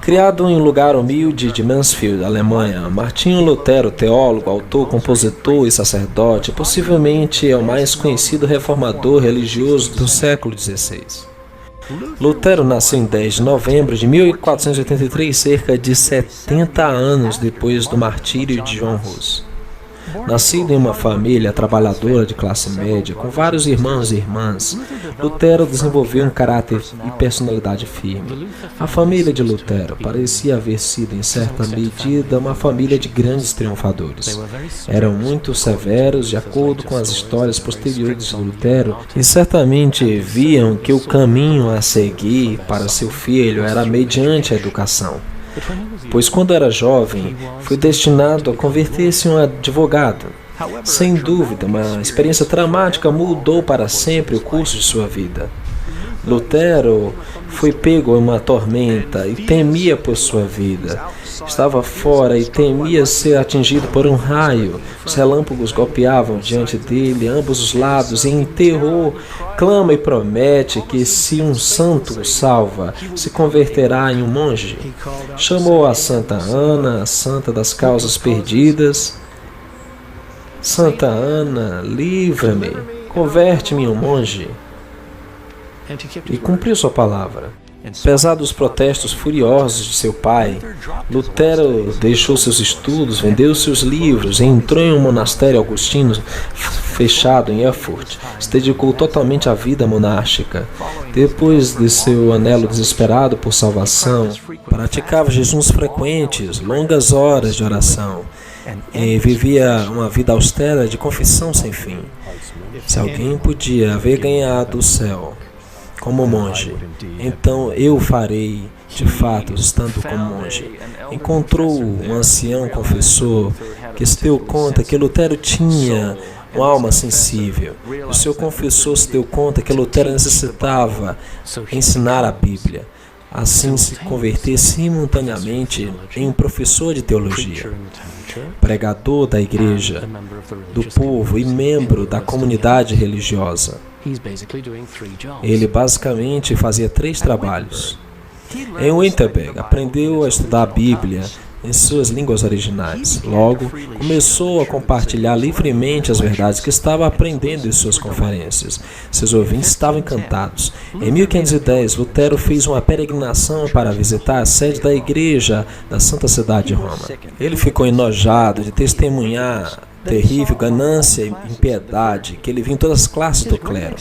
Criado em um lugar humilde de Mansfield, Alemanha, Martinho Lutero, teólogo, autor, compositor e sacerdote, possivelmente é o mais conhecido reformador religioso do século XVI. Lutero nasceu em 10 de novembro de 1483, cerca de 70 anos depois do martírio de João Hus. Nascido em uma família trabalhadora de classe média, com vários irmãos e irmãs, Lutero desenvolveu um caráter e personalidade firme. A família de Lutero parecia haver sido, em certa medida, uma família de grandes triunfadores. Eram muito severos, de acordo com as histórias posteriores de Lutero, e certamente viam que o caminho a seguir para seu filho era mediante a educação. Pois quando era jovem, foi destinado a converter-se em um advogado. Sem dúvida, uma experiência traumática mudou para sempre o curso de sua vida. Lutero foi pego em uma tormenta e temia por sua vida. Estava fora e temia ser atingido por um raio. Os relâmpagos golpeavam diante dele, ambos os lados, e em terror clama e promete que se um santo o salva, se converterá em um monge. Chamou a Santa Ana, a santa das causas perdidas. Santa Ana, livra-me, converte-me em um monge. E cumpriu sua palavra. Apesar dos protestos furiosos de seu pai, Lutero deixou seus estudos, vendeu seus livros e entrou em um monastério augustino fechado em Erfurt. Se dedicou totalmente à vida monástica. Depois de seu anelo desesperado por salvação, praticava jejuns frequentes, longas horas de oração e vivia uma vida austera de confissão sem fim. Se alguém podia haver ganhado o céu como monge, então eu farei, de fato, estando como monge. Encontrou um ancião confessor que se deu conta que Lutero tinha uma alma sensível. O seu confessor se deu conta que Lutero necessitava ensinar a Bíblia. Assim se converter simultaneamente em um professor de teologia, pregador da igreja, do povo e membro da comunidade religiosa. Ele basicamente fazia 3 trabalhos. Em Wittenberg, aprendeu a estudar a Bíblia em suas línguas originais. Logo, começou a compartilhar livremente as verdades que estava aprendendo em suas conferências. Seus ouvintes estavam encantados. Em 1510, Lutero fez uma peregrinação para visitar a sede da igreja da Santa Cidade de Roma. Ele ficou enojado de testemunhar terrível ganância e impiedade que ele viu em todas as classes do clero.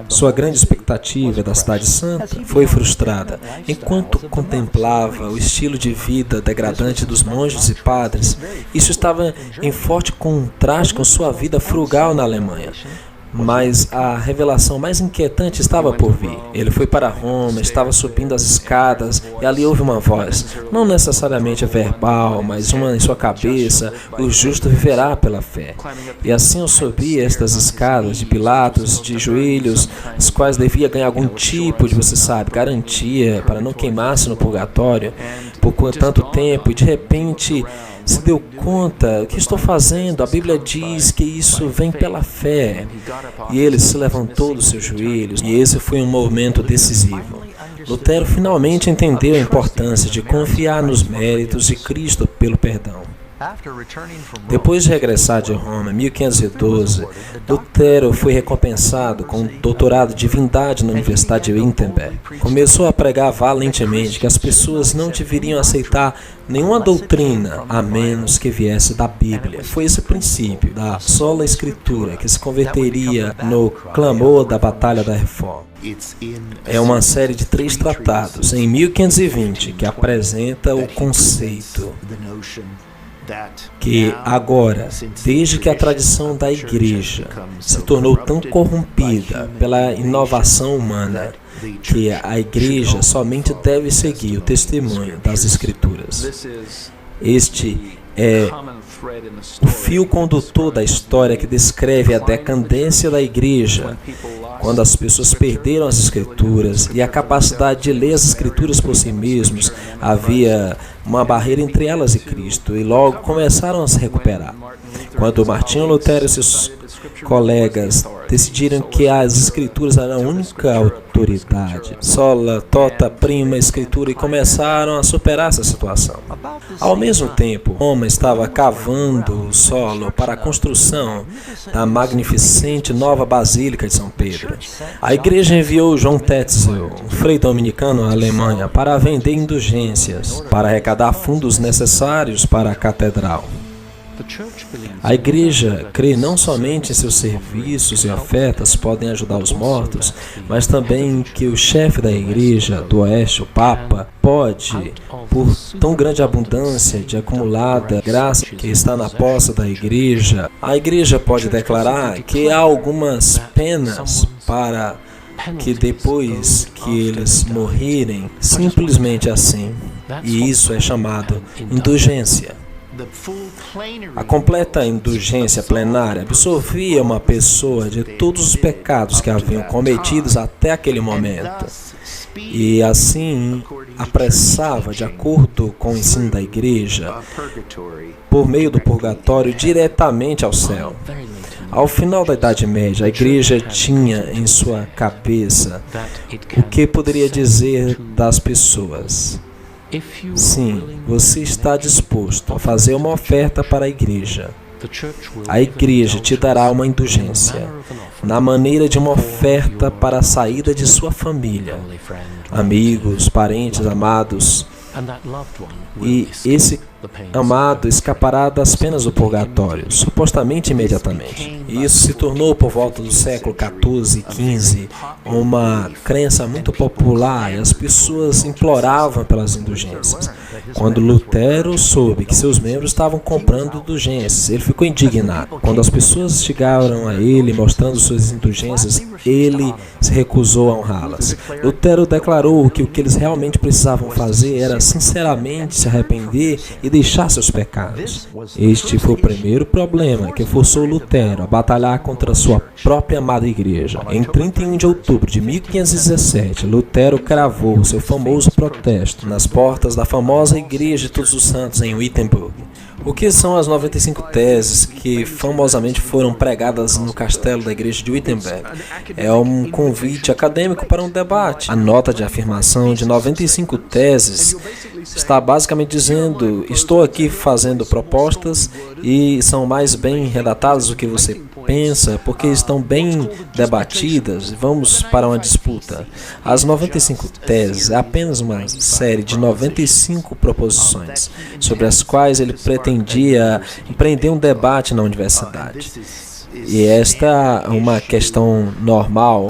Sua grande expectativa da cidade santa foi frustrada. Enquanto contemplava o estilo de vida degradante dos monges e padres, isso estava em forte contraste com sua vida frugal na Alemanha. Mas a revelação mais inquietante estava por vir. Ele foi para Roma, estava subindo as escadas e ali houve uma voz, não necessariamente verbal, mas uma em sua cabeça: o justo viverá pela fé. E assim eu subi estas escadas de Pilatos, de joelhos, as quais devia ganhar algum tipo de, você sabe, garantia para não queimar-se no purgatório por tanto tempo, e de repente se deu conta: o que estou fazendo? A Bíblia diz que isso vem pela fé. E ele se levantou dos seus joelhos, e esse foi um momento decisivo. Lutero finalmente entendeu a importância de confiar nos méritos de Cristo pelo perdão. Depois de regressar de Roma em 1512, Lutero foi recompensado com um doutorado de divindade na Universidade de Wittenberg. Começou a pregar valentemente que as pessoas não deveriam aceitar nenhuma doutrina a menos que viesse da Bíblia. Foi esse princípio da sola Escritura que se converteria no clamor da Batalha da Reforma. É uma série de 3 tratados em 1520 que apresenta o conceito que agora, desde que a tradição da igreja se tornou tão corrompida pela inovação humana, que a igreja somente deve seguir o testemunho das Escrituras. Este é o fio condutor da história que descreve a decadência da igreja, quando as pessoas perderam as Escrituras e a capacidade de ler as Escrituras por si mesmos. Havia uma barreira entre elas e Cristo, e logo começaram a se recuperar. Quando Martinho Lutero e seus colegas decidiram que as escrituras eram a única autoridade, sola, tota, prima, escritura, e começaram a superar essa situação. Ao mesmo tempo, Roma estava cavando o solo para a construção da magnificente nova Basílica de São Pedro. A igreja enviou João Tetzel, um frei dominicano à Alemanha, para vender indulgências, para arrecadar fundos necessários para a catedral. A igreja crê não somente em seus serviços e ofertas podem ajudar os mortos, mas também que o chefe da igreja do Oeste, o Papa, pode, por tão grande abundância de acumulada graça que está na posse da igreja, a igreja pode declarar que há algumas penas para que depois que eles morrerem, simplesmente assim, e isso é chamado indulgência. A completa indulgência plenária absolvia uma pessoa de todos os pecados que haviam cometidos até aquele momento e assim apressava, de acordo com o ensino da igreja, por meio do purgatório, diretamente ao céu. Ao final da Idade Média, a igreja tinha em sua cabeça o que poderia dizer das pessoas. Sim, você está disposto a fazer uma oferta para a igreja. A igreja te dará uma indulgência, na maneira de uma oferta para a saída de sua família, amigos, parentes, amados. E esse amado escapará das penas do purgatório, supostamente imediatamente. E isso se tornou, por volta do século XIV e XV, uma crença muito popular e as pessoas imploravam pelas indulgências. Quando Lutero soube que seus membros estavam comprando indulgências, ele ficou indignado. Quando as pessoas chegaram a ele mostrando suas indulgências, ele se recusou a honrá-las. Lutero declarou que o que eles realmente precisavam fazer era sinceramente se arrepender e deixar seus pecados. Este foi o primeiro problema que forçou Lutero a batalhar contra sua própria amada igreja. Em 31 de outubro de 1517, Lutero cravou seu famoso protesto nas portas da famosa Igreja de Todos os Santos em Wittenberg. O que são as 95 teses que famosamente foram pregadas no castelo da igreja de Wittenberg? É um convite acadêmico para um debate. A nota de afirmação de 95 teses está basicamente dizendo: estou aqui fazendo propostas e são mais bem redatadas do que você pensa, porque estão bem debatidas. Vamos para uma disputa. As 95 teses é apenas uma série de 95 proposições sobre as quais ele pretendia empreender um debate na universidade. E esta é uma questão normal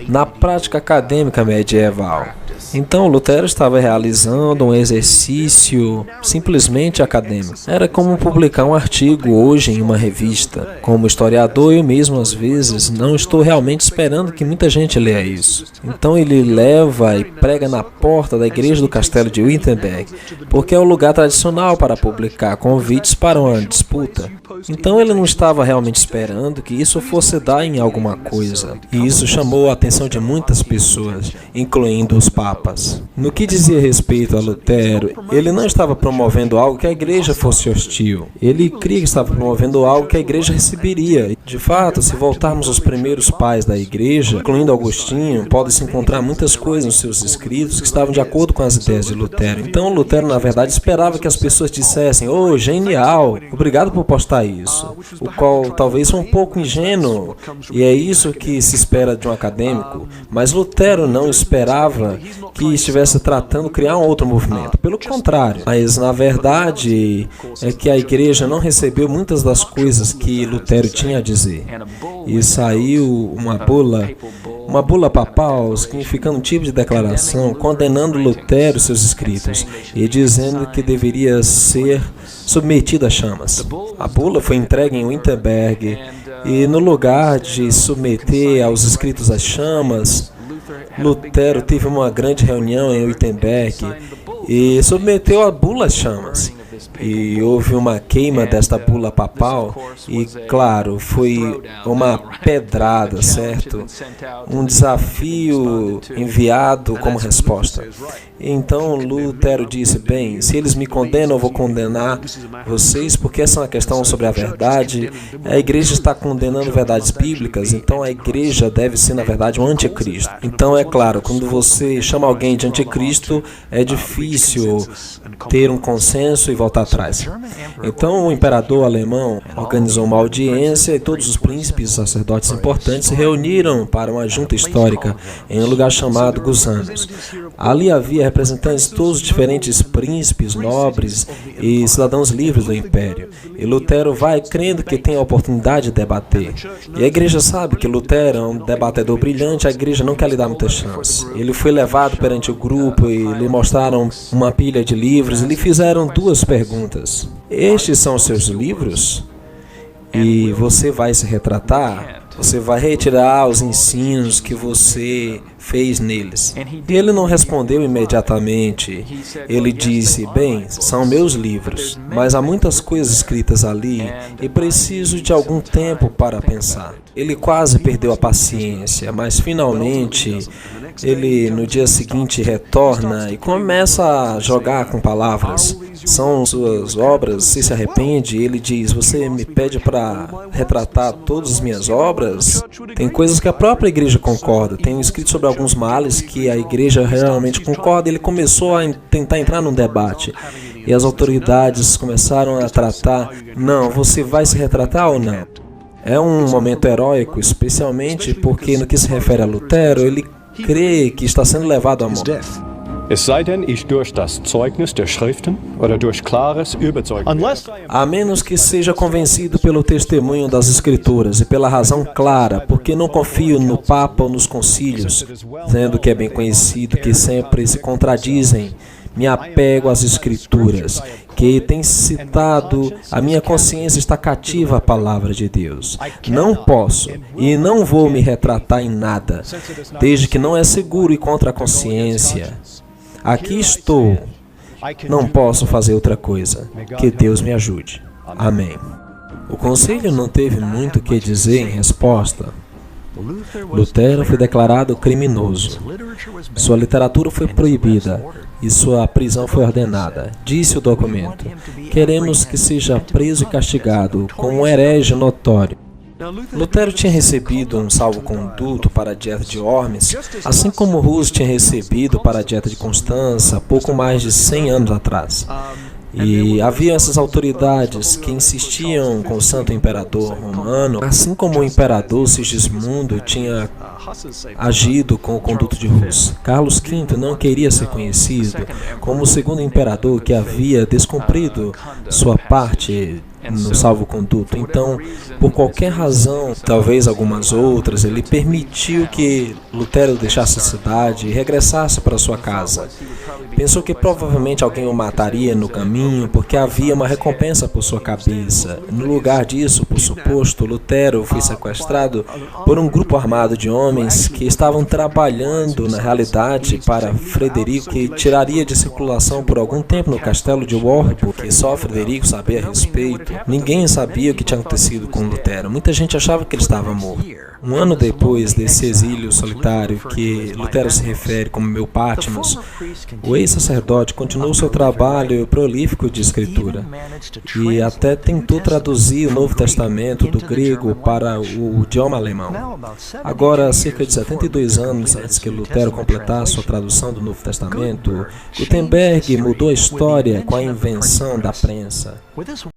na prática acadêmica medieval. Então, Lutero estava realizando um exercício simplesmente acadêmico. Era como publicar um artigo hoje em uma revista. Como historiador, eu mesmo, às vezes, não estou realmente esperando que muita gente leia isso. Então, ele leva e prega na porta da igreja do castelo de Wittenberg, porque é o lugar tradicional para publicar convites para uma disputa. Então, ele não estava realmente esperando que isso fosse dar em alguma coisa. E isso chamou a atenção de muitas pessoas, incluindo os papas. No que dizia respeito a Lutero, ele não estava promovendo algo que a igreja fosse hostil. Ele cria que estava promovendo algo que a igreja receberia. De fato, se voltarmos aos primeiros pais da igreja, incluindo Agostinho, pode-se encontrar muitas coisas nos seus escritos que estavam de acordo com as ideias de Lutero. Então, Lutero, na verdade, esperava que as pessoas dissessem: "Oh, genial, obrigado por postar isso", o qual talvez foi um pouco ingênuo, e é isso que se espera de um acadêmico. Mas Lutero não esperava que estivesse tratando de criar um outro movimento. Pelo contrário, mas na verdade é que a igreja não recebeu muitas das coisas que Lutero tinha a dizer. E saiu uma bula papal, significando um tipo de declaração, condenando Lutero e seus escritos, e dizendo que deveria ser submetido a chamas. A bula foi entregue em Wittenberg, e no lugar de submeter aos escritos às chamas, Lutero teve uma grande reunião em Wittenberg e submeteu a bula às chamas. e houve uma queima desta bula papal e, claro, foi uma pedrada, certo? Um desafio enviado como resposta. Então Lutero disse, bem, se eles me condenam, eu vou condenar vocês, porque essa é uma questão sobre a verdade. A igreja está condenando verdades bíblicas, então a igreja deve ser, na verdade, um anticristo. Então, é claro, quando você chama alguém de anticristo, é difícil ter um consenso e voltar atrás. Então, o imperador alemão organizou uma audiência e todos os príncipes e sacerdotes importantes se reuniram para uma junta histórica em um lugar chamado Gusanos. Ali havia representantes de todos os diferentes príncipes, nobres e cidadãos livres do império. E Lutero vai crendo que tem a oportunidade de debater. E a igreja sabe que Lutero é um debatedor brilhante, a igreja não quer lhe dar muita chance. Ele foi levado perante o grupo e lhe mostraram uma pilha de livros e lhe fizeram duas perguntas. Estes são os seus livros? E você vai se retratar? Você vai retirar os ensinos que você fez neles. E ele não respondeu imediatamente. Ele disse, bem, são meus livros, mas há muitas coisas escritas ali e preciso de algum tempo para pensar. Ele quase perdeu a paciência, mas finalmente ele no dia seguinte retorna e começa a jogar com palavras. São suas obras, se arrepende, ele diz, você me pede para retratar todas as minhas obras? Tem coisas que a própria igreja concorda, tem escrito sobre alguns males que a igreja realmente concorda. Ele começou a tentar entrar num debate e as autoridades começaram a tratar, não, você vai se retratar ou não? É um momento heróico, especialmente porque no que se refere a Lutero, ele crê que está sendo levado à morte. Es sei denn, ich durch das Zeugnis der Schriften oder durch klares Überzeugnis. A menos que seja convencido pelo testemunho das Escrituras e pela razão clara, porque não confio no Papa ou nos concílios, sendo que é bem conhecido que sempre se contradizem. Me apego às Escrituras, que tem citado, a minha consciência está cativa à palavra de Deus. Não posso e não vou me retratar em nada, desde que não é seguro e contra a consciência. Aqui estou. Não posso fazer outra coisa. Que Deus me ajude. Amém. O conselho não teve muito o que dizer em resposta. Lutero foi declarado criminoso. Sua literatura foi proibida e sua prisão foi ordenada. Disse o documento: queremos que seja preso e castigado como um herege notório. Lutero tinha recebido um salvo-conduto para a dieta de Worms, assim como Hus tinha recebido para a dieta de Constança, pouco mais de 100 anos atrás. E havia essas autoridades que insistiam com o Santo Imperador Romano, assim como o Imperador Sigismundo tinha agido com o conduto de Hus. Carlos V não queria ser conhecido como o segundo imperador que havia descumprido sua parte no salvo-conduto. Então, por qualquer razão, talvez algumas outras, ele permitiu que Lutero deixasse a cidade e regressasse para sua casa. Pensou que provavelmente alguém o mataria no caminho, porque havia uma recompensa por sua cabeça. No lugar disso, por suposto, Lutero foi sequestrado por um grupo armado de homens que estavam trabalhando, na realidade, para Frederico, que tiraria de circulação por algum tempo no castelo de Warburg, que só Frederico sabia a respeito. Ninguém sabia o que tinha acontecido com Lutero. Muita gente achava que ele estava morto. Um ano depois desse exílio solitário que Lutero se refere como meu Patmos, o ex-sacerdote continuou seu trabalho prolífico de escritura e até tentou traduzir o Novo Testamento do grego para o idioma alemão. Agora, cerca de 72 anos antes que Lutero completasse sua tradução do Novo Testamento, Gutenberg mudou a história com a invenção da prensa.